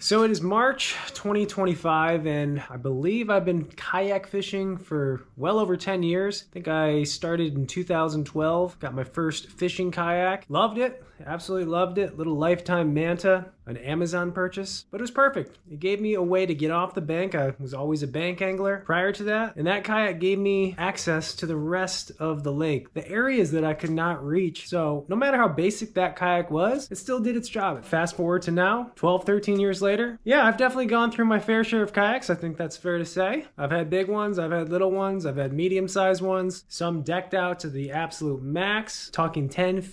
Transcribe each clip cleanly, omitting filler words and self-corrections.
So it is March 2025, and I believe I've been kayak fishing for well over 10 years. I think I started in 2012, got my first fishing kayak. Loved it, absolutely loved it. Little Lifetime Manta, an Amazon purchase, but it was perfect. It gave me a way to get off the bank. I was always a bank angler prior to that, and that kayak gave me access to the rest of the lake, the areas that I could not reach. So no matter how basic that kayak was, it still did its job. Fast forward to now, 12, 13 years later, yeah, I've definitely gone through my fair share of kayaks. I think that's fair to say. I've had big ones, I've had little ones, I've had medium-sized ones, some decked out to the absolute max, talking $10,000,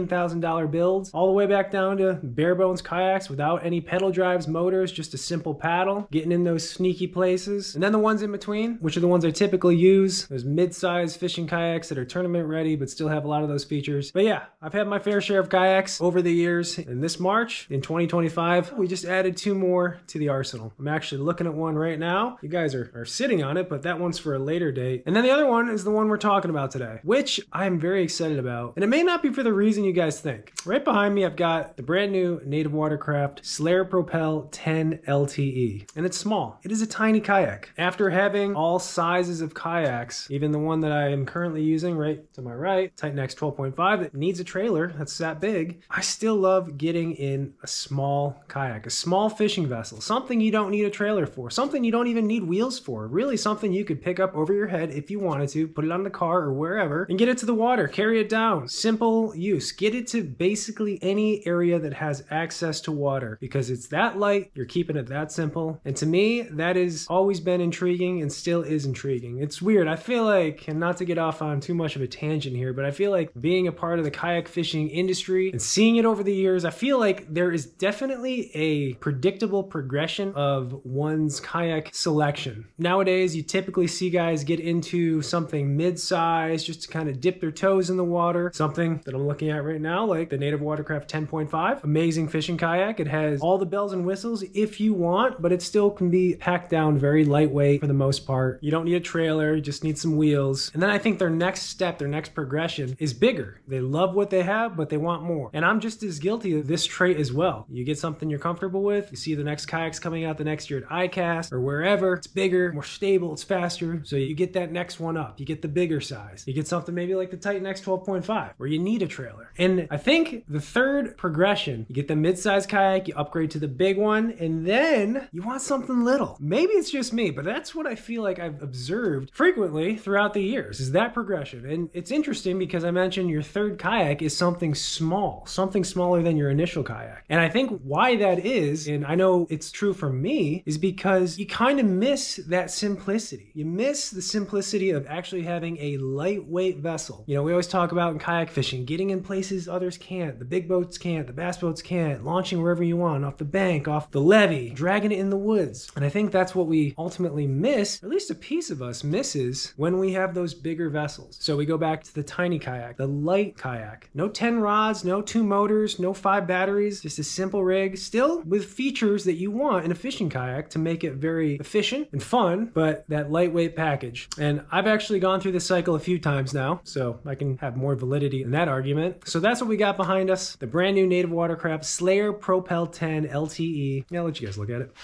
$15,000 builds, all the way back down to bare bones kayaks without any pedal drives, motors, just a simple paddle, getting in those sneaky places. And then the ones in between, which are the ones I typically use, those mid-sized fishing kayaks that are tournament ready but still have a lot of those features. But yeah, I've had my fair share of kayaks over the years. And this March, in 2025, we just added 2 more to the arsenal. I'm actually looking at one right now. You guys are sitting on it, but that one's for a later date. And then the other one is the one we're talking about today, which I'm very excited about. And it may not be for the reason you guys think. Right behind me, I've got the brand new Native Watercraft Slayer Propel 10 LTE. And it's small. It is a tiny kayak. After having all sizes of kayaks, even the one that I am currently using right to my right, Titan X 12.5, that needs a trailer that's that big, I still love getting in a small kayak, a small fishing vessel, something you don't need a trailer for, something you don't even need wheels for, really something you could pick up over your head if you wanted to, put it on the car or wherever, and get it to the water, carry it down. Simple use. Get it to basically any area that has access to water, because it's that light, you're keeping it that simple. And to me, that has always been intriguing and still is intriguing. It's weird. I feel like, and not to get off on too much of a tangent here, but I feel like being a part of the kayak fishing industry and seeing it over the years, I feel like there is definitely a predictable progression of one's kayak selection. Nowadays, you typically see guys get into something mid-size just to kind of dip their toes in the water. Something that I'm looking at right now, like the Native Watercraft 10.5, amazing fishing kayak. It has all the bells and whistles if you want, but it still can be packed down very lightweight for the most part. You don't need a trailer, you just need some wheels. And then I think their next step, their next progression is bigger. They love what they have, but they want more. And I'm just as guilty of this trait as well. You get something you're comfortable with, you see the next kayaks coming out the next year at ICAST or wherever, it's bigger, more stable, it's faster, so you get that next one up. You get the bigger size. You get something maybe like the Titan X 12.5 where you need a trailer. And I think the third progression, you get the mid-size kayak, you upgrade to the big one, and then you want something little. Maybe it's just me, but that's what I feel like I've observed frequently throughout the years, is that progression. And it's interesting because I mentioned your third kayak is something small, something smaller than your initial kayak. And I think why that is, and I know it's true for me, is because you kind of miss that simplicity. You miss the simplicity of actually having a lightweight vessel. You know, we always talk about in kayak fishing, getting in places others can't. The big boats can't, the bass boats can't, launching wherever you want, off the bank, off the levee, dragging it in the woods. And I think that's what we ultimately miss, or at least a piece of us misses, when we have those bigger vessels. So we go back to the tiny kayak, the light kayak. No 10 rods, no 2 motors, no 5 batteries, just a simple rig, still with features that you want in a fishing kayak to make it very efficient and fun, but that lightweight package. And I've actually gone through this cycle a few times now, so I can have more validity in that argument. So that's what we got behind us, the brand new Native Watercraft Slayer Propel 10 LTE. Yeah, I'll let you guys look at it.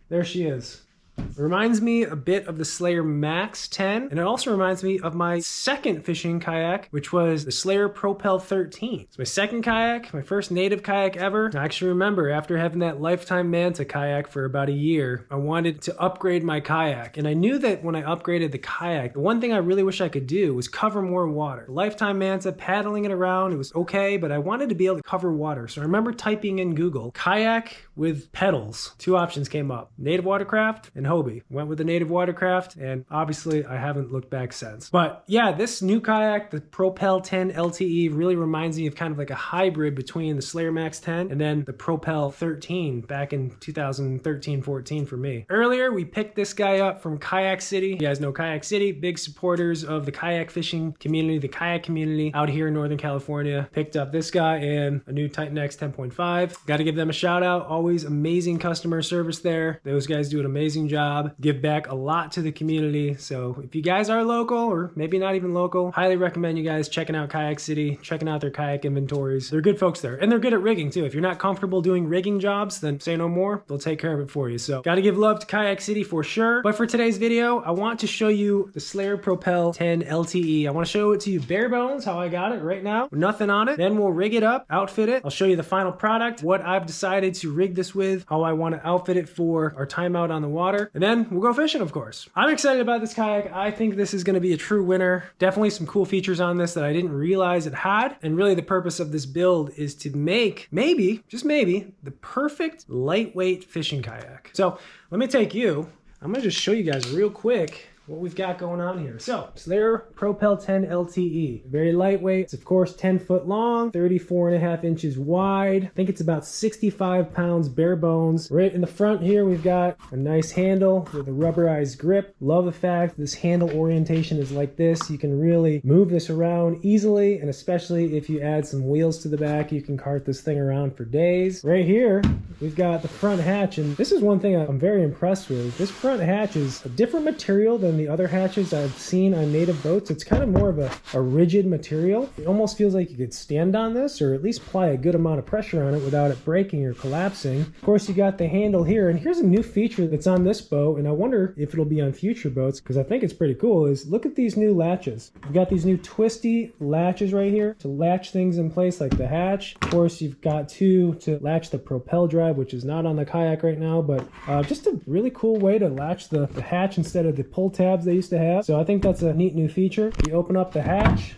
There she is. It reminds me a bit of the Slayer Max 10, and it also reminds me of my second fishing kayak, which was the Slayer Propel 13. It's my second kayak, my first native kayak ever. I actually remember after having that Lifetime Manta kayak for about a year, I wanted to upgrade my kayak. And I knew that when I upgraded the kayak, the one thing I really wish I could do was cover more water. The Lifetime Manta, paddling it around, it was okay, but I wanted to be able to cover water. So I remember typing in Google, kayak with pedals. 2 options came up, Native Watercraft and Hobie. Went with the Native Watercraft, and obviously I haven't looked back since. But yeah, this new kayak, the Propel 10 LTE, really reminds me of kind of like a hybrid between the Slayer Max 10 and then the Propel 13 back in 2013-14 for me. Earlier, we picked this guy up from Kayak City. You guys know Kayak City, big supporters of the kayak fishing community, the kayak community out here in Northern California. Picked up this guy and a new Titan X 10.5. Got to give them a shout out. Always amazing customer service there. Those guys do an amazing job, give back a lot to the community. So if you guys are local, or maybe not even local, highly recommend you guys checking out Kayak City, checking out their kayak inventories. They're good folks there, and they're good at rigging too. If you're not comfortable doing rigging jobs, then say no more. They'll take care of it for you. So gotta give love to Kayak City for sure. But for today's video, I want to show you the Slayer Propel 10 LTE. I want to show it to you bare bones, how I got it right now, nothing on it. Then we'll rig it up, outfit it. I'll show you the final product, what I've decided to rig this with, how I want to outfit it for our time out on the water, and then we'll go fishing, of course. I'm excited about this kayak. I think this is going to be a true winner. Definitely some cool features on this that I didn't realize it had. And really the purpose of this build is to make, maybe, just maybe, the perfect lightweight fishing kayak. So let me take you, I'm going to just show you guys real quick what we've got going on here. So, Slayer Propel 10 LTE. Very lightweight. It's of course 10 foot long, 34.5 inches wide. I think it's about 65 pounds bare bones. Right in the front here, we've got a nice handle with a rubberized grip. Love the fact this handle orientation is like this. You can really move this around easily, and especially if you add some wheels to the back, you can cart this thing around for days. Right here, we've got the front hatch, and this is one thing I'm very impressed with. This front hatch is a different material than the other hatches I've seen on native boats. It's kind of more of a rigid material. It almost feels like you could stand on this, or at least apply a good amount of pressure on it without it breaking or collapsing. Of course, you got the handle here, and here's a new feature that's on this boat, and I wonder if it'll be on future boats, because I think it's pretty cool, is look at these new latches. You've got these new twisty latches right here to latch things in place like the hatch. Of course, you've got two to latch the propel drive, which is not on the kayak right now, but just a really cool way to latch the hatch instead of the pull tabs they used to have. So I think that's a neat new feature. You open up the hatch,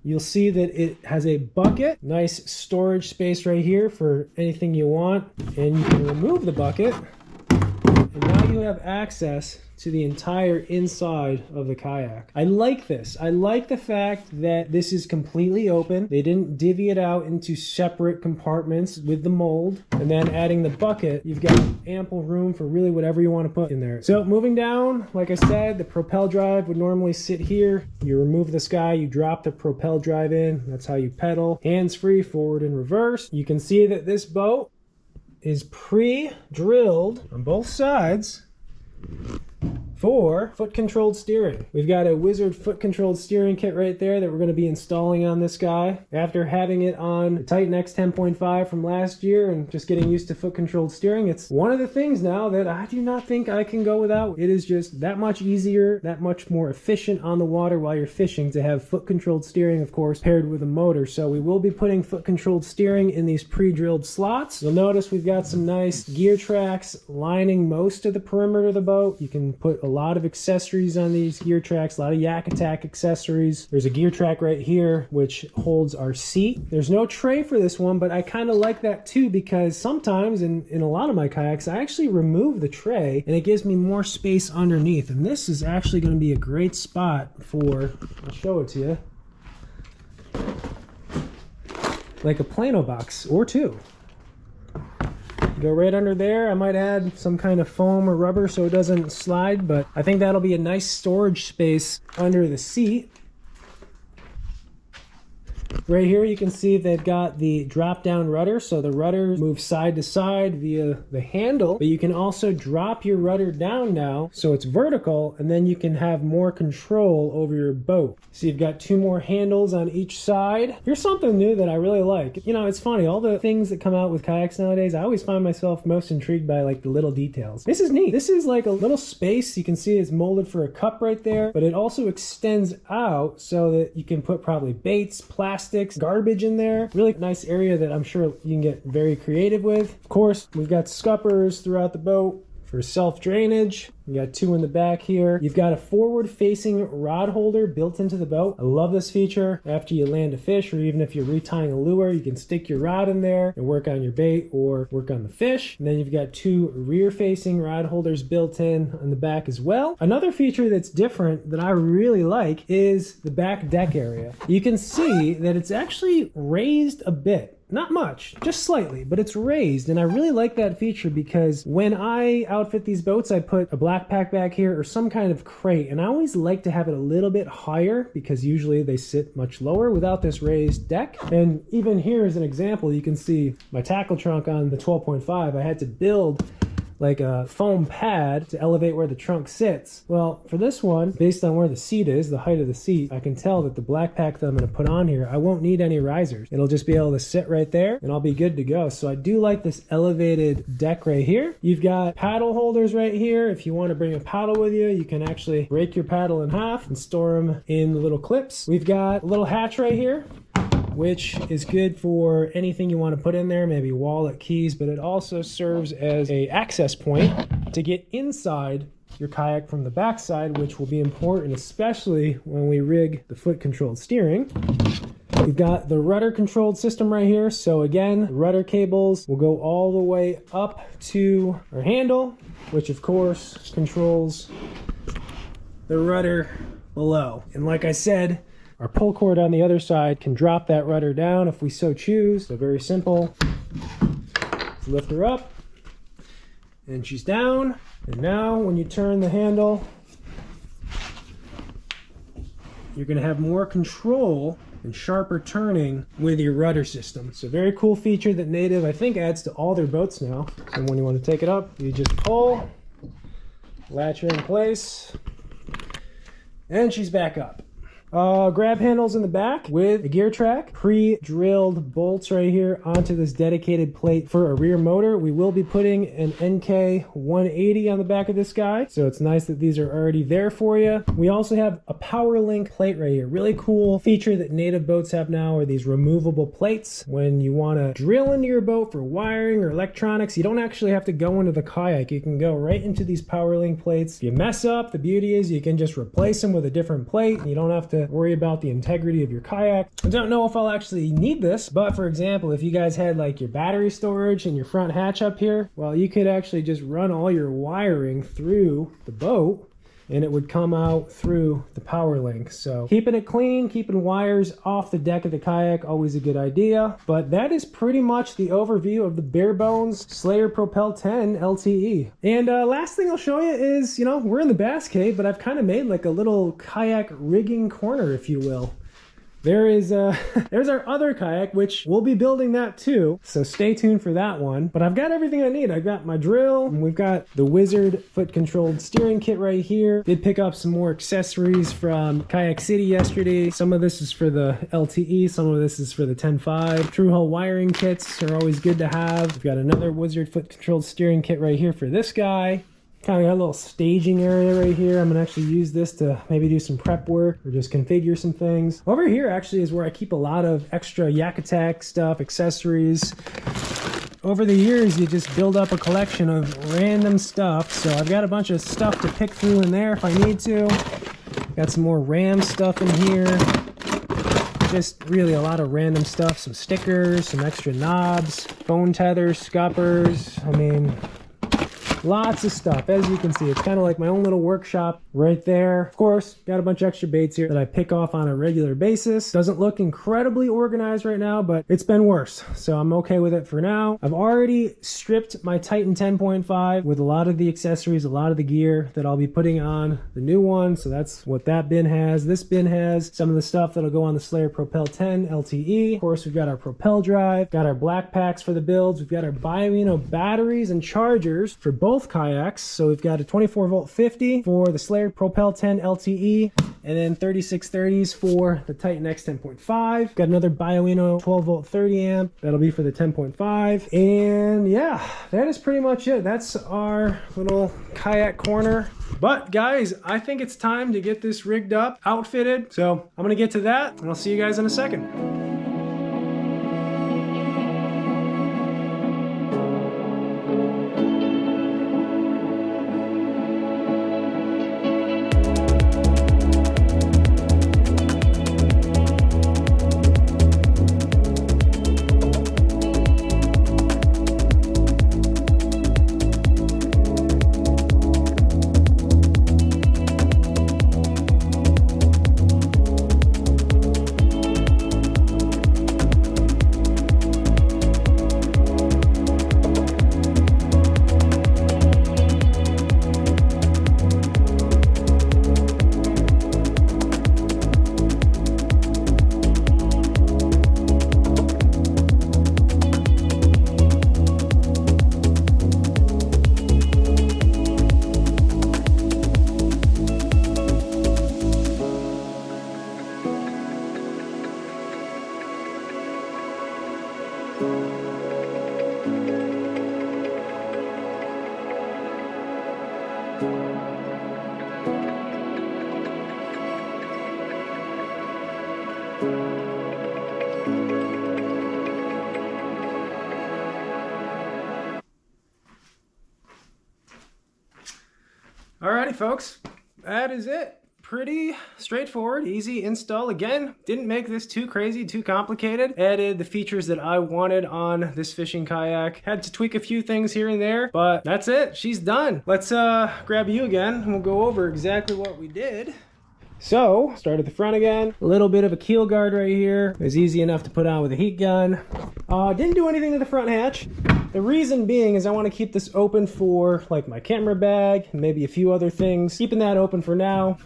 you'll see that it has a bucket, nice storage space right here for anything you want, and you can remove the bucket, and now you have access to the entire inside of the kayak. I like this. I like the fact that this is completely open. They didn't divvy it out into separate compartments with the mold. And then adding the bucket, you've got ample room for really whatever you want to put in there. So moving down, like I said, the propel drive would normally sit here. You remove this guy, you drop the propel drive in. That's how you pedal. Hands-free, forward and reverse. You can see that this boat is pre-drilled on both sides for foot-controlled steering. We've got a Wizard foot-controlled steering kit right there that we're going to be installing on this guy. After having it on the Titan X 10.5 from last year and just getting used to foot-controlled steering, it's one of the things now that I do not think I can go without. It is just that much easier, that much more efficient on the water while you're fishing to have foot-controlled steering, of course, paired with a motor. So we will be putting foot-controlled steering in these pre-drilled slots. You'll notice we've got some nice gear tracks lining most of the perimeter of the boat. You can put a lot of accessories on these gear tracks, a lot of Yak Attack accessories. There's a gear track right here which holds our seat. There's no tray for this one, but I kind of like that too, because sometimes in a lot of my kayaks I actually remove the tray and it gives me more space underneath, and this is actually going to be a great spot for, I'll show it to you, like a Plano box or two. Go right under there. I might add some kind of foam or rubber so it doesn't slide, but I think that'll be a nice storage space under the seat. Right here you can see they've got the drop down rudder, so the rudder moves side to side via the handle, but you can also drop your rudder down now so it's vertical, and then you can have more control over your boat. So you've got two more handles on each side. Here's something new that I really like. You know, it's funny, all the things that come out with kayaks nowadays, I always find myself most intrigued by like the little details. This is neat. This is like a little space. You can see it's molded for a cup right there, but it also extends out so that you can put probably baits, plastics, garbage in there. Really nice area that I'm sure you can get very creative with. Of course, we've got scuppers throughout the boat for self-drainage. You got two in the back here. You've got a forward-facing rod holder built into the boat. I love this feature. After you land a fish, or even if you're retying a lure, you can stick your rod in there and work on your bait or work on the fish. And then you've got two rear-facing rod holders built in on the back as well. Another feature that's different that I really like is the back deck area. You can see that it's actually raised a bit. Not much, just slightly, but it's raised, and I really like that feature because when I outfit these boats, I put a black pack back here or some kind of crate, and I always like to have it a little bit higher because usually they sit much lower without this raised deck. And even here as an example, you can see my tackle trunk on the 12.5. I had to build like a foam pad to elevate where the trunk sits. Well, for this one, based on where the seat is, the height of the seat, I can tell that the black pack that I'm going to put on here, I won't need any risers. It'll just be able to sit right there and I'll be good to go. So I do like this elevated deck right here. You've got paddle holders right here. If you want to bring a paddle with you, you can actually break your paddle in half and store them in the little clips. We've got a little hatch right here, which is good for anything you want to put in there, maybe wallet, keys, but it also serves as an access point to get inside your kayak from the backside, which will be important, especially when we rig the foot-controlled steering. We've got the rudder-controlled system right here. So again, the rudder cables will go all the way up to our handle, which of course controls the rudder below. And like I said, our pull cord on the other side can drop that rudder down if we so choose. So very simple. Lift her up and she's down. And now when you turn the handle, you're going to have more control and sharper turning with your rudder system. So very cool feature that Native, I think, adds to all their boats now. And when you want to take it up, you just pull, latch her in place, and she's back up. Grab handles in the back with a gear track, pre-drilled bolts right here onto this dedicated plate for a rear motor. We will be putting an NK 180 on the back of this guy, so it's nice that these are already there for you. We also have a power link plate right here. Really cool feature that Native boats have now are these removable plates. When you want to drill into your boat for wiring or electronics, you don't actually have to go into the kayak. You can go right into these power link plates. If you mess up, the beauty is you can just replace them with a different plate. You don't have to worry about the integrity of your kayak. I don't know if I'll actually need this, but for example, if you guys had like your battery storage and your front hatch up here, well, you could actually just run all your wiring through the boat and it would come out through the power link. So keeping it clean, keeping wires off the deck of the kayak, always a good idea. But that is pretty much the overview of the bare bones Slayer Propel 10 LTE. And last thing I'll show you is, we're in the bass cave, but I've kind of made like a little kayak rigging corner, if you will. There's our other kayak, which we'll be building that too, so stay tuned for that one. But I've got everything I need. I've got my drill, and we've got the Wizard foot-controlled steering kit right here. Did pick up some more accessories from Kayak City yesterday. Some of this is for the LTE, some of this is for the 10.5. True hull wiring kits are always good to have. We've got another Wizard foot-controlled steering kit right here for this guy. Kind of got a little staging area right here. I'm gonna actually use this to maybe do some prep work or just configure some things. Over here actually is where I keep a lot of extra Yak Attack stuff, accessories. Over the years, you just build up a collection of random stuff. So I've got a bunch of stuff to pick through in there if I need to. Got some more RAM stuff in here. Just really a lot of random stuff. Some stickers, some extra knobs, phone tethers, scuppers. I mean, lots of stuff. As you can see, it's kind of like my own little workshop right there. Of course, got a bunch of extra baits here that I pick off on a regular basis. Doesn't look incredibly organized right now, but it's been worse, so I'm okay with it for now. I've already stripped my Titan 10.5 with a lot of the accessories, a lot of the gear that I'll be putting on the new one, so that's what that bin has. This bin has some of the stuff that'll go on the Slayer Propel 10 LTE. Of course, we've got our Propel drive, got our black packs for the builds, we've got our Biomino batteries and chargers for both kayaks. So we've got a 24 volt 50 for the Slayer Propel 10 LTE, and then 3630s for the Titan X 10.5. Got another Biomino 12 volt 30 amp. That'll be for the 10.5. And yeah, that is pretty much it. That's our little kayak corner. But guys, I think it's time to get this rigged up, outfitted. So I'm gonna get to that, and I'll see you guys in a second. Alrighty folks, that is it. Pretty straightforward, easy install. Again, didn't make this too crazy, too complicated. Added the features that I wanted on this fishing kayak. Had to tweak a few things here and there, but that's it. She's done. Let's grab you again and we'll go over exactly what we did. So, start at the front again. A little bit of a keel guard right here. It was easy enough to put on with a heat gun. Didn't do anything to the front hatch. The reason being is I want to keep this open for like my camera bag and maybe a few other things. Keeping that open for now.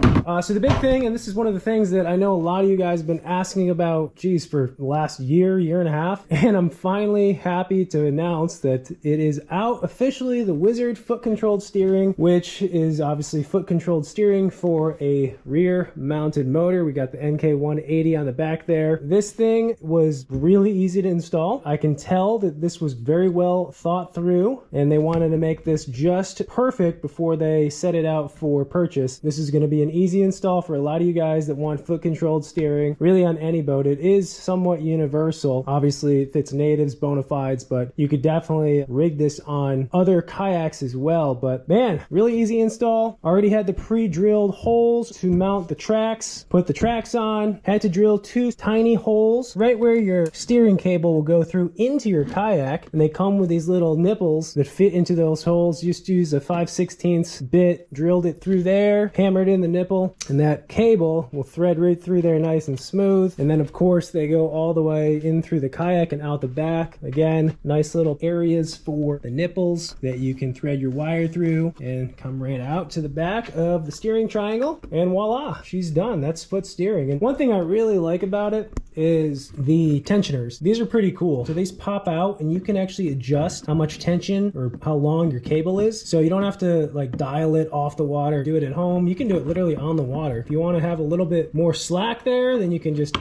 So the big thing, and this is one of the things that I know a lot of you guys have been asking about, geez, for the last year and a half. And I'm finally happy to announce that it is out officially, the Wizard foot controlled steering, which is obviously foot controlled steering for a rear mounted motor. We got the NK180 on the back there. This thing was really easy to install. I can tell that this was very well thought through and they wanted to make this just perfect before they set it out for purchase. This is going to be an easy install for a lot of you guys that want foot controlled steering really on any boat. It is somewhat universal. Obviously it fits natives, bona fides, but you could definitely rig this on other kayaks as well. But man, really easy install. Already had the pre-drilled holes to mount the tracks, put the tracks on. Had to drill 2 tiny holes right where your steering cable will go through into your kayak, and they come with these little nipples that fit into those holes. Just use a 5/16 bit, drilled it through there, hammered in the nipple, and that cable will thread right through there nice and smooth. And then of course they go all the way in through the kayak and out the back. Again, nice little areas for the nipples that you can thread your wire through and come right out to the back of the steering triangle, and voila, she's done. That's foot steering. And one thing I really like about it is the tensioners. These are pretty cool. So these pop out and you can actually adjust how much tension or how long your cable is. So you don't have to like dial it off the water, do it at home. You can do it literally on the water. If you want to have a little bit more slack there, then you can just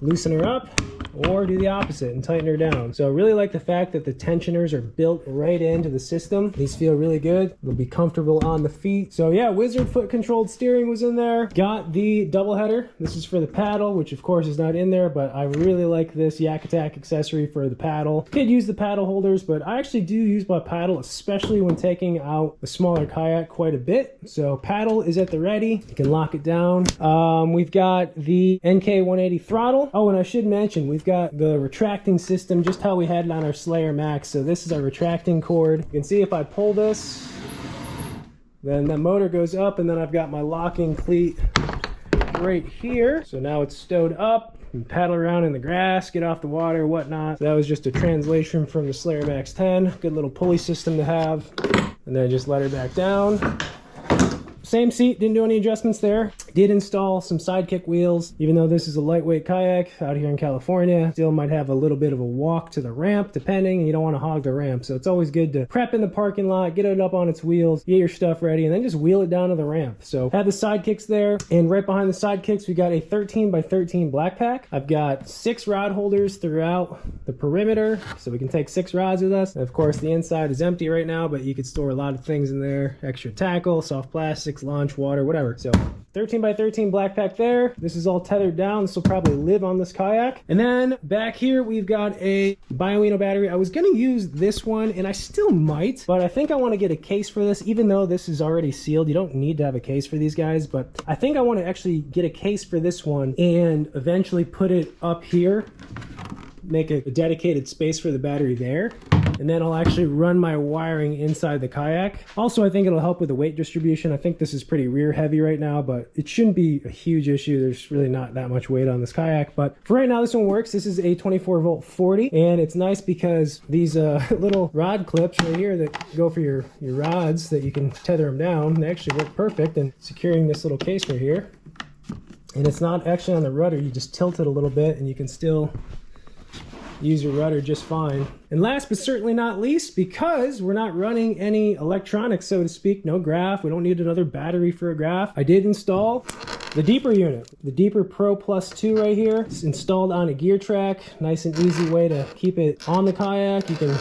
loosen her up, or do the opposite and tighten her down. So I really like the fact that the tensioners are built right into the system. These feel really good. They'll be comfortable on the feet. So yeah, Wizard foot controlled steering was in there. Got the double header. This is for the paddle, which of course is not in there, but I really like this Yak Attack accessory for the paddle. Could use the paddle holders, but I actually do use my paddle, especially when taking out a smaller kayak quite a bit. So paddle is at the ready. You can lock it down. We've got the NK180 throttle. Oh, and I should mention, we've got the retracting system, just how we had it on our Slayer Max. So this is our retracting cord. You can see if I pull this, then the motor goes up, and then I've got my locking cleat right here. So now it's stowed up. You can paddle around in the grass, get off the water, whatnot. So that was just a translation from the Slayer Max 10. Good little pulley system to have. And then just let her back down. Same seat, didn't do any adjustments there. Did install some sidekick wheels. Even though this is a lightweight kayak out here in California, still might have a little bit of a walk to the ramp depending, and you don't want to hog the ramp. So it's always good to prep in the parking lot, get it up on its wheels, get your stuff ready, and then just wheel it down to the ramp. So have the sidekicks there, and right behind the sidekicks we got a 13x13 black pack. I've got 6 rod holders throughout the perimeter, so we can take 6 rods with us. And of course the inside is empty right now, but you could store a lot of things in there. Extra tackle, soft plastics, launch, water, whatever. So 13x13 black pack there. This is all tethered down. This will probably live on this kayak. And then back here we've got a Bioino battery. I was going to use this one, and I still might, but I think I want to get a case for this. Even though this is already sealed, you don't need to have a case for these guys, but I think I want to actually get a case for this one and eventually put it up here, make a dedicated space for the battery there. And then I'll actually run my wiring inside the kayak. Also, I think it'll help with the weight distribution. I think this is pretty rear heavy right now, but it shouldn't be a huge issue. There's really not that much weight on this kayak. But for right now, this one works. This is a 24 volt 40. And it's nice because these little rod clips right here that go for your rods that you can tether them down, they actually work perfect in securing this little case right here. And it's not actually on the rudder. You just tilt it a little bit and you can still use your rudder just fine. And last but certainly not least, because we're not running any electronics, so to speak, no graph, we don't need another battery for a graph, I did install the Deeper unit, the Deeper Pro Plus 2 right here. It's installed on a gear track. Nice and easy way to keep it on the kayak. You can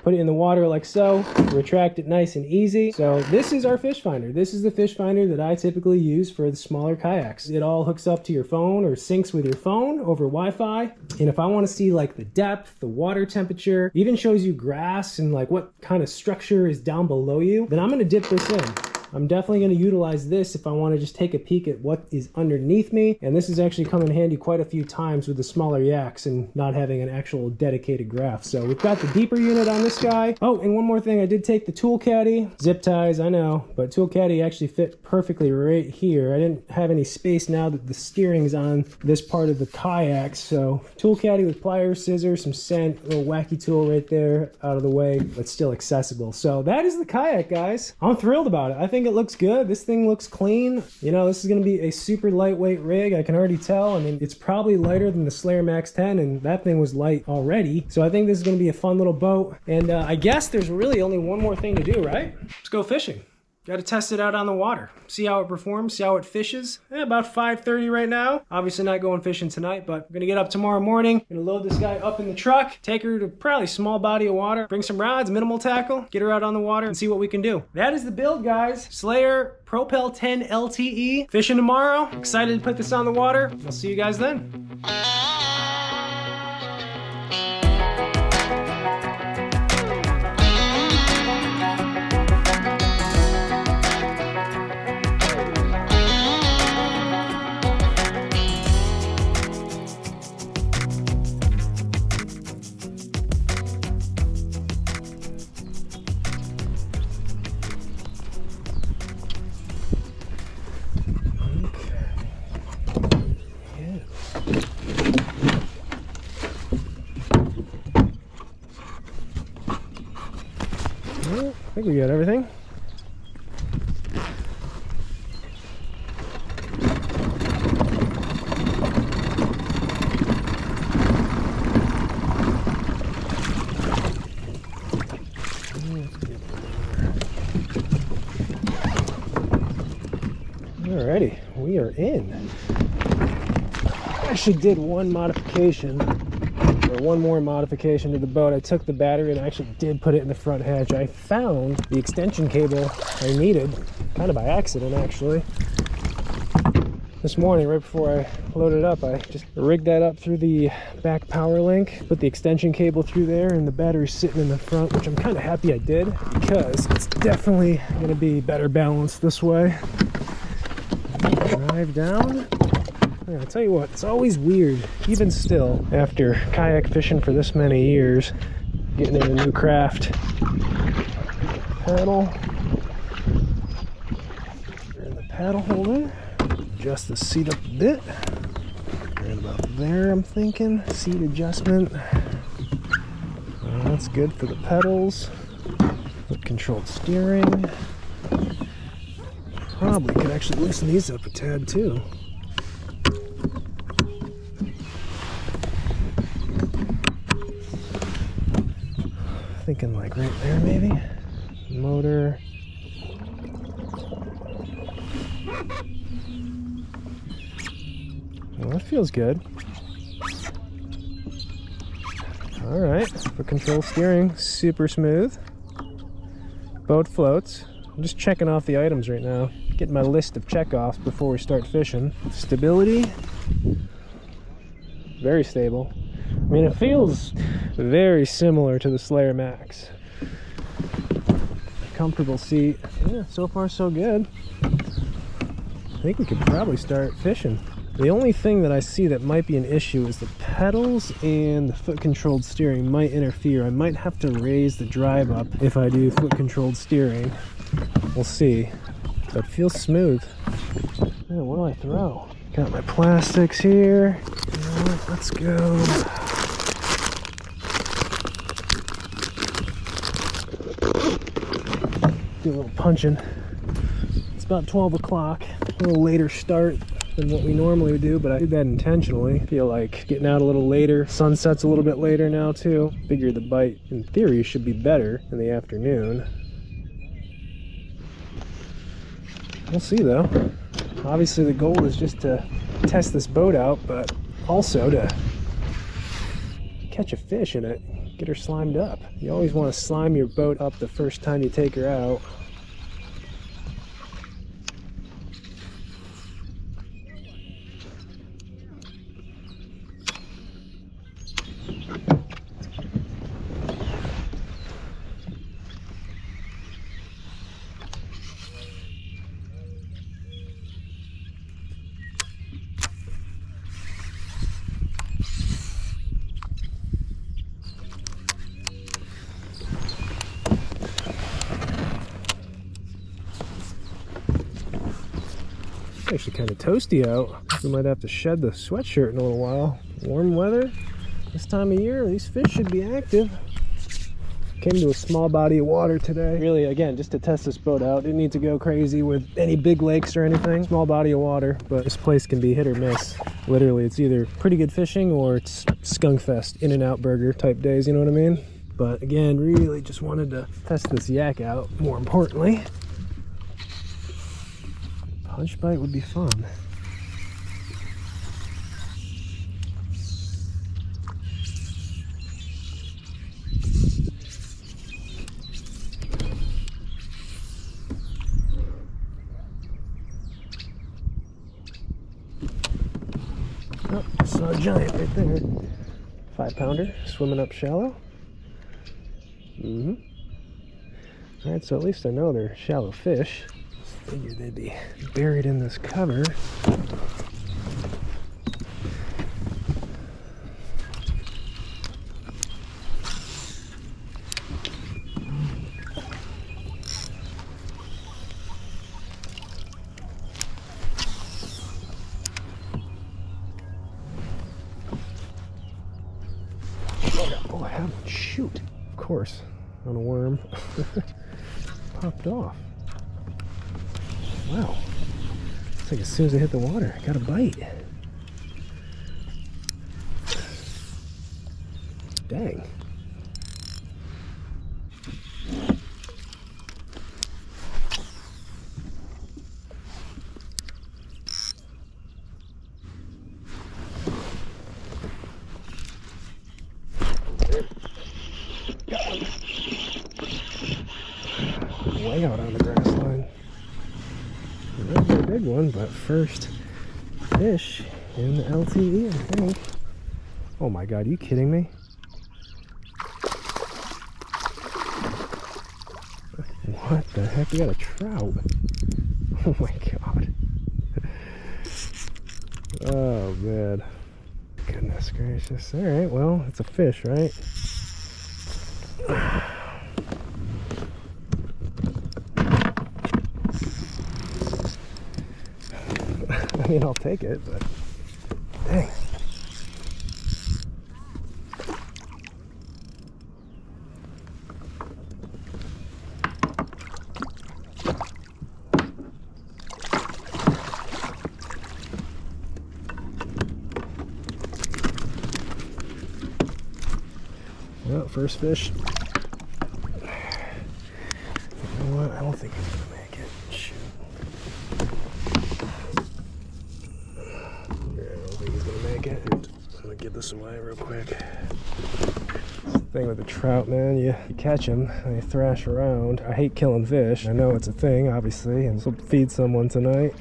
put it in the water like so, retract it nice and easy. So this is our fish finder. This is the fish finder that I typically use for the smaller kayaks. It all hooks up to your phone or syncs with your phone over Wi-Fi. And if I want to see like the depth, the water temperature, even shows you grass and like what kind of structure is down below you, then I'm going to dip this in. I'm definitely going to utilize this if I want to just take a peek at what is underneath me. And this has actually come in handy quite a few times with the smaller yaks and not having an actual dedicated graph. So we've got the deeper unit on this guy. Oh, and one more thing, I did take the tool caddy. Zip ties, I know, but tool caddy actually fit perfectly right here. I didn't have any space now that the steering's on this part of the kayak. So tool caddy with pliers, scissors, some scent, little wacky tool right there out of the way, but still accessible. So that is the kayak, guys. I'm thrilled about it. I think it looks good. This thing looks clean. You know, this is going to be a super lightweight rig. I can already tell. I mean, it's probably lighter than the Slayer Max 10, and that thing was light already. So I think this is going to be a fun little boat. And I guess there's really only one more thing to do, right? Let's go fishing. Got to test it out on the water. See how it performs, see how it fishes. About 5:30 right now. Obviously not going fishing tonight, but we're going to get up tomorrow morning. Going to load this guy up in the truck, take her to probably a small body of water, bring some rods, minimal tackle, get her out on the water and see what we can do. That is the build, guys. Slayer Propel 10 LTE. Fishing tomorrow. Excited to put this on the water. I'll see you guys then. I think we got everything. Alrighty, we are in. I actually did one modification. One more modification to the boat. I took the battery and I actually did put it in the front hatch. I found the extension cable I needed, kind of by accident actually. This morning, right before I loaded up, I just rigged that up through the back power link, put the extension cable through there, and the battery's sitting in the front, which I'm kind of happy I did because it's definitely going to be better balanced this way. Drive down. I'll tell you what, it's always weird, even still, after kayak fishing for this many years, getting in a new craft. Paddle. And the paddle holder. Adjust the seat up a bit. Right about there, I'm thinking. Seat adjustment. That's good for the pedals. Foot controlled steering. Probably could actually loosen these up a tad too. Thinking like right there maybe. Motor. Well, that feels good. Alright, for control steering, super smooth. Boat floats. I'm just checking off the items right now. Getting my list of check-offs before we start fishing. Stability. Very stable. I mean, it feels very similar to the Slayer Max. Comfortable seat. Yeah, so far so good. I think we could probably start fishing. The only thing that I see that might be an issue is the pedals and the foot controlled steering might interfere. I might have to raise the drive up if I do foot controlled steering. We'll see. But it feels smooth. Yeah, what do I throw? Got my plastics here. Let's go. Do a little punching. It's about 12 o'clock. A little later start than what we normally would do, but I did that intentionally. Feel like getting out a little later. Sunset's a little bit later now too. Figure the bite, in theory, should be better in the afternoon. We'll see though. Obviously the goal is just to test this boat out, but also to catch a fish in it. get her slimed up. You always want to slime your boat up the first time you take her out. Actually kind of toasty out. We might have to shed the sweatshirt in a little while. Warm weather this time of year, these fish should be active. Came to a small body of water today. Really, again, just to test this boat out. Didn't need to go crazy with any big lakes or anything. Small body of water, but this place can be hit or miss. Literally, it's either pretty good fishing or it's skunk fest, in and out burger type days, you know what I mean? But again, really just wanted to test this yak out, more importantly. Punch bite would be fun. Oh, I saw a giant right there. 5-pounder, swimming up shallow. Alright, so at least I know they're shallow fish. Figured they'd be buried in this cover. Oh, I haven't. Shoot. Of course. On a worm. Popped off. Wow. It's like as soon as I hit the water, I got a bite. Dang. Got one. Way out on the grass line. Not a big one, but first fish in the LTE, I think. Oh my god, are you kidding me? What the heck? We got a trout. Oh my god. Oh man. Goodness gracious. Alright, well, it's a fish, right? I mean, I'll take it, but dang. Well, first fish. You know what? I don't think he's gonna make it. Shoot. I'm gonna give this away real quick. That's the thing with the trout, man, you catch them and they thrash around. I hate killing fish. I know it's a thing, obviously, and so feed someone tonight.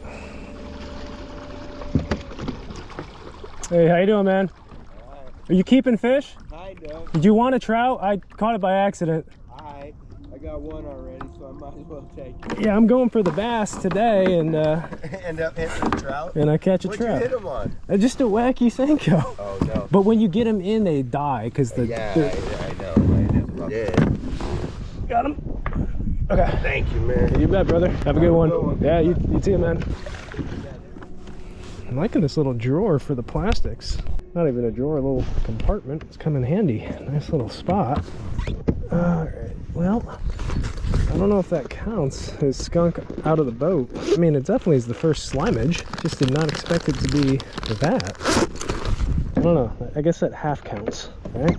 Hey, how you doing, man? Alright. Are you keeping fish? I know. Did you want a trout? I caught it by accident. Alright. I got one already, so I might as well take it. Yeah, I'm going for the bass today, and End up hitting a trout? and I catch a What'd trout. you hit him on? Just a wacky Senko. Oh no. But when you get them in, they die because the. Yeah, I know. I did. Got him. Okay. Thank you, man. You bet, brother. Have a good one. Yeah, you too, man. I'm liking this little drawer for the plastics. Not even a drawer, a little compartment. It's come in handy. Nice little spot. Alright, well, I don't know if that counts as skunk out of the boat. I mean, it definitely is the first slimage. Just did not expect it to be that. I don't know. I guess that half counts, right?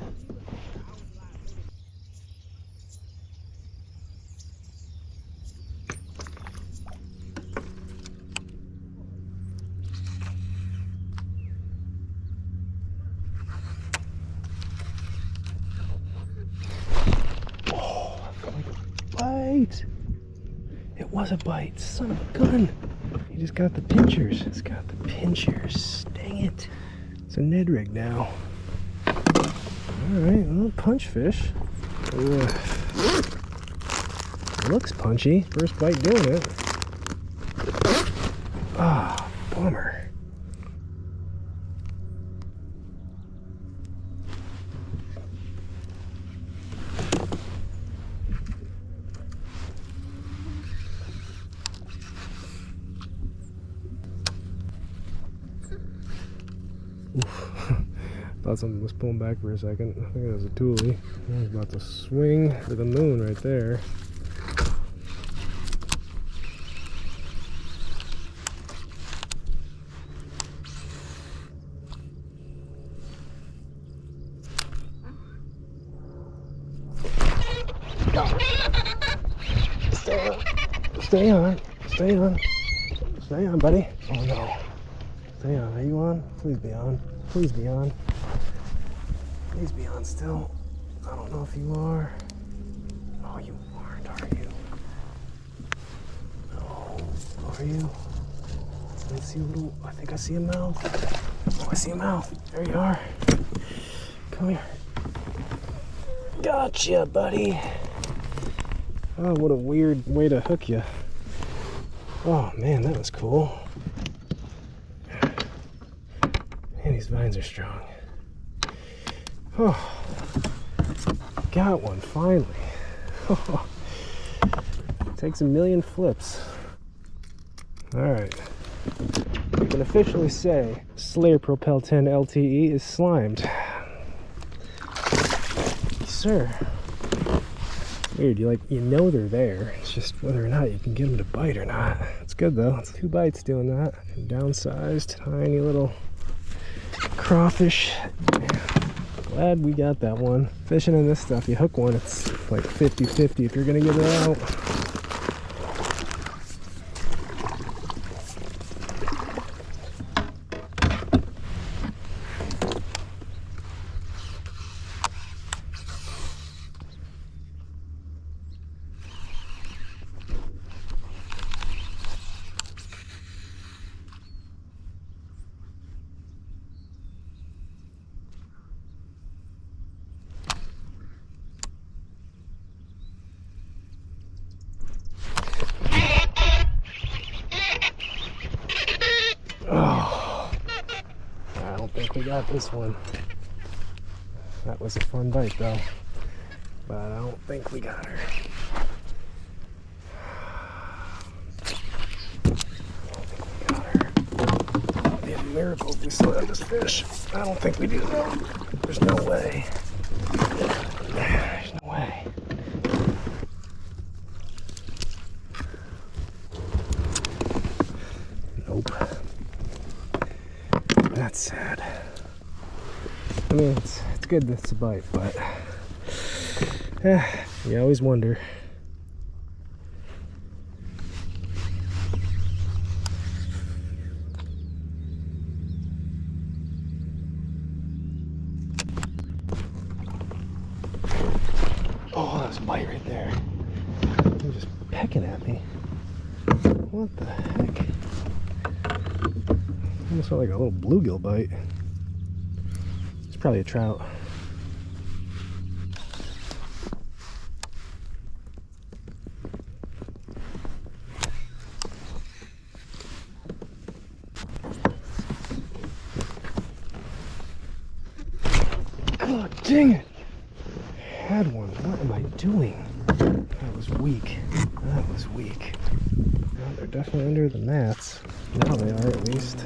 It was a bite. Son of a gun. He just got the pinchers. It's got the pinchers. Dang it. It's a Unrigged now. Alright, well, punch fish. Looks punchy. First bite doing it. Ah, bummer. Thought something was pulling back for a second. I think it was a toolie. I was about to swing for the moon right there. Stay on. Stay on. Stay on, buddy. Oh no. Stay on. Are you on? Please be on. Please be on. Please be on still. I don't know if you are. Oh, you aren't, are you? No. Are you? I see a little. I think I see a mouth. Oh, I see a mouth. There you are. Come here. Gotcha, buddy. Oh, what a weird way to hook you. Oh, man, that was cool. Man, these vines are strong. Oh, got one finally. Oh, takes a million flips. Alright. We can officially say Slayer Propel 10 LTE is slimed. Yes, sir. Weird, you know they're there. It's just whether or not you can get them to bite or not. It's good though. It's 2 bites doing that. Downsized, tiny little crawfish. Glad we got that one. Fishing in this stuff, you hook one, it's like 50-50 if you're gonna get it out. Oh, I don't think we got this one. That was a fun bite though, but I don't think we got her. It'd be a miracle if we still have this fish. I don't think we do though. There's no way. There's no way. Nope. That's sad. I mean, it's good that it's a bite, but you always wonder. Oh, that was a bite right there. They're just pecking at me. What the heck? Almost felt like a little bluegill bite. It's probably a trout. Oh, dang it! Had one. What am I doing? That was weak. That was weak. Well, they're definitely under the mats. Now they are, at least.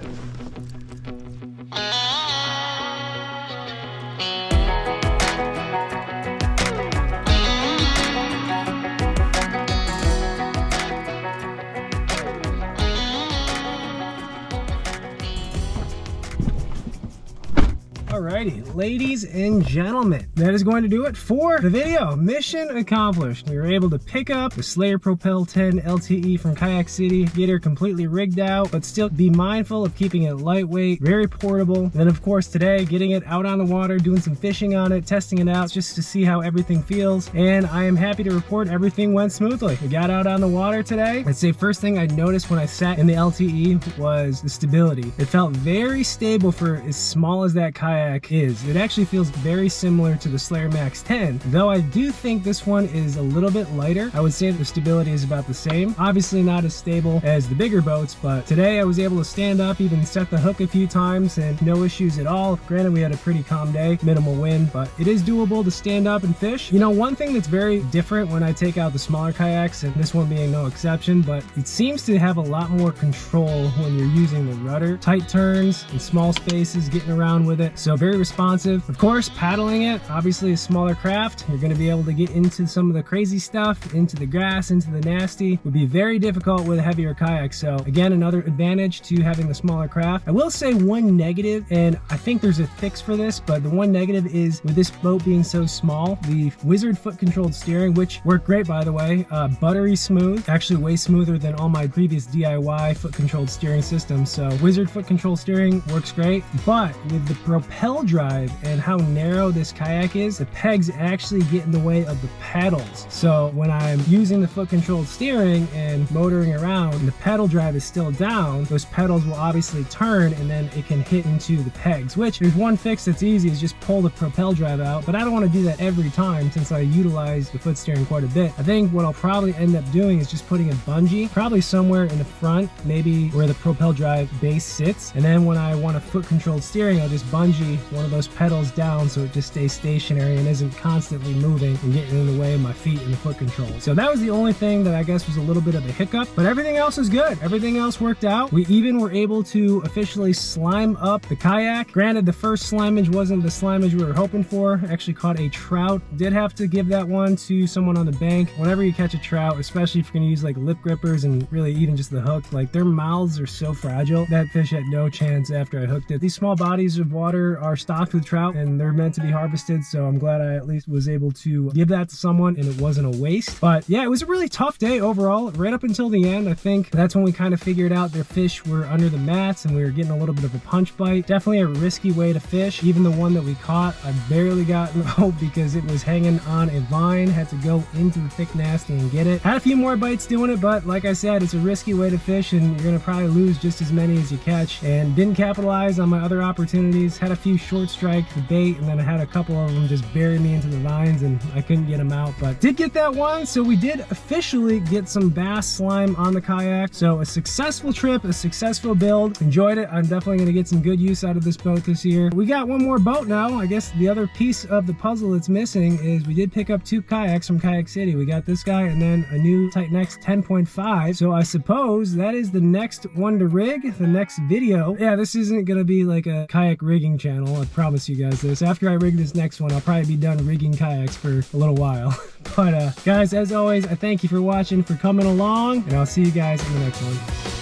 Alrighty, ladies and gentlemen, that is going to do it for the video. Mission accomplished. We were able to pick up the Slayer Propel 10 LTE from Kayak City, get her completely rigged out, but still be mindful of keeping it lightweight, very portable. And then of course today, getting it out on the water, doing some fishing on it, testing it out just to see how everything feels. And I am happy to report everything went smoothly. We got out on the water today. I'd say first thing I noticed when I sat in the LTE was the stability. It felt very stable for as small as that kayak is. It actually feels very similar to the Slayer Max 10, though I do think this one is a little bit lighter. I would say the stability is about the same. Obviously not as stable as the bigger boats, but today I was able to stand up, even set the hook a few times and no issues at all. Granted, we had a pretty calm day, minimal wind, but it is doable to stand up and fish. You know, one thing that's very different when I take out the smaller kayaks, and this one being no exception, but it seems to have a lot more control when you're using the rudder. Tight turns and small spaces, getting around with it. So very responsive. Of course, paddling it, obviously a smaller craft, you're going to be able to get into some of the crazy stuff, into the grass, into the nasty. Would be very difficult with a heavier kayak. So again, another advantage to having the smaller craft. I will say one negative, and I think there's a fix for this, but the one negative is with this boat being so small, the Wizard foot controlled steering, which worked great by the way, buttery smooth, actually way smoother than all my previous DIY foot controlled steering systems. So Wizard foot controlled steering works great, but with the propel drive and how narrow this kayak is, the pegs actually get in the way of the paddles. So when I'm using the foot controlled steering and motoring around, and the pedal drive is still down, those pedals will obviously turn and then it can hit into the pegs, which there's one fix that's easy, is just pull the propel drive out, but I don't want to do that every time since I utilize the foot steering quite a bit. I think what I'll probably end up doing is just putting a bungee, probably somewhere in the front, maybe where the propel drive base sits, and then when I want a foot controlled steering, I'll just bungee one of those pedals down so it just stays stationary and isn't constantly moving and getting in the way of my feet and the foot control. So that was the only thing that I guess was a little bit of a hiccup, but everything else is good. Everything else worked out. We even were able to officially slime up the kayak. Granted, the first slimage wasn't the slimage we were hoping for. Actually caught a trout. Did have to give that one to someone on the bank. Whenever you catch a trout, especially if you're gonna use like lip grippers and really even just the hook, like their mouths are so fragile. That fish had no chance after I hooked it. These small bodies of water are stocked with trout and they're meant to be harvested, so I'm glad I at least was able to give that to someone and it wasn't a waste. But yeah, it was a really tough day overall, right up until the end. I think that's when we kind of figured out their fish were under the mats and we were getting a little bit of a punch bite. Definitely a risky way to fish. Even the one that we caught, I barely got in the hope because it was hanging on a vine, had to go into the thick nasty and get it. Had a few more bites doing it, but like I said, it's a risky way to fish and you're gonna probably lose just as many as you catch. And didn't capitalize on my other opportunities. Had a few short strike the bait and then I had a couple of them just bury me into the vines and I couldn't get them out, but did get that one. So we did officially get some bass slime on the kayak. So a successful trip, a successful build. Enjoyed it. I'm definitely gonna get some good use out of this boat this year. We got one more boat now. I guess the other piece of the puzzle that's missing is we did pick up 2 kayaks from Kayak City. We got this guy and then a new Titan X 10.5. So I suppose that is the next one to rig, the next video. Yeah, this isn't gonna be like a kayak rigging channel. I promise you guys this. After I rig this next one, I'll probably be done rigging kayaks for a little while. But guys, as always, I thank you for watching, for coming along, and I'll see you guys in the next one.